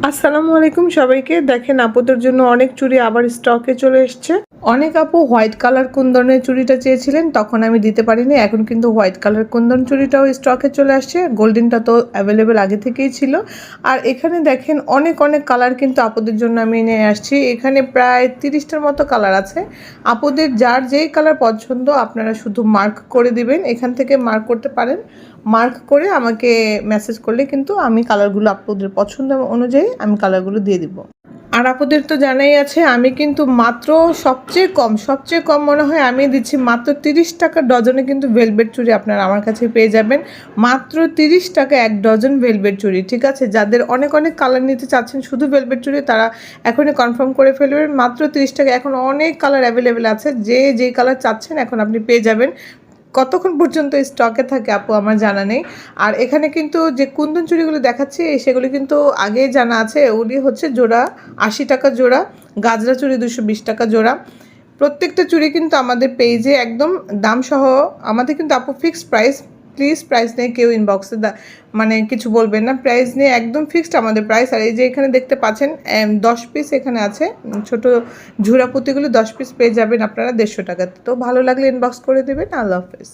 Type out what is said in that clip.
আসসালামু আলাইকুম সবাইকে। দেখেন আপুদের জন্য অনেক চুড়ি আবার স্টকে চলে এসছে। অনেক আপু হোয়াইট কালার কুন্দনের চুড়িটা চেয়েছিলেন, তখন আমি দিতে পারিনি। এখন কিন্তু হোয়াইট কালার কুন্দন চুড়িটাও স্টকে চলে আসছে। গোল্ডেনটা তো অ্যাভেলেবেল আগে থেকেই ছিল। আর এখানে দেখেন অনেক অনেক কালার কিন্তু আপুদের জন্য আমি নিয়ে আসছি। এখানে প্রায় 30টার মতো কালার আছে। আপুদের যার যেই কালার পছন্দ আপনারা শুধু মার্ক করে দিবেন, এখান থেকে মার্ক করতে পারেন। মার্ক করে আমাকে মেসেজ করলে কিন্তু আমি কালারগুলো আপুদের পছন্দ অনুযায়ী আমি কালারগুলো দিয়ে দিব। আর আপুদের তো জানাই আছে আমি কিন্তু মাত্র সবচেয়ে কম মনে হয় আমি দিচ্ছি মাত্র 30 টাকা ডজনে কিন্তু ভেলভেট চুড়ি আপনারা আমার কাছে পেয়ে যাবেন। মাত্র 30 টাকা এক ডজন ভেলভেট চুড়ি। ঠিক আছে, যাদের অনেক অনেক কালার নিতে চাচ্ছেন শুধু ভেলভেট চুড়ি তারা এখনই কনফার্ম করে ফেলবেন। মাত্র 30 টাকা। এখন অনেক কালার অ্যাভেলেবেল আছে, যে কালার চাচ্ছেন এখন আপনি পেয়ে যাবেন। কতক্ষণ পর্যন্ত স্টকে থাকে আপু আমার জানা নেই। আর এখানে কিন্তু যে কুন্দন চুড়িগুলো দেখাচ্ছি সেগুলি কিন্তু আগেই জানা আছে। ওগুলি হচ্ছে জোড়া 80 টাকা জোড়া, গাজরা চুড়ি 220 টাকা জোড়া। প্রত্যেকটা চুড়ি কিন্তু আমাদের পেজে একদম দাম সহ আমাদের কিন্তু আপু ফিক্সড প্রাইস। প্লিজ প্রাইস নিয়ে কেউ ইনবক্সে মানে কিছু বলবেন না, প্রাইস নিয়ে একদম ফিক্সড আমাদের প্রাইস। আর এই যে এখানে দেখতে পাচ্ছেন 10 পিস এখানে আছে, ছোট ঝুরা পুঁতিগুলো 10 পিস পেয়ে যাবেন আপনারা 150 টাকাতে। তো ভালো লাগলে ইনবক্স করে দেবেন। আল্লাহ হাফেজ।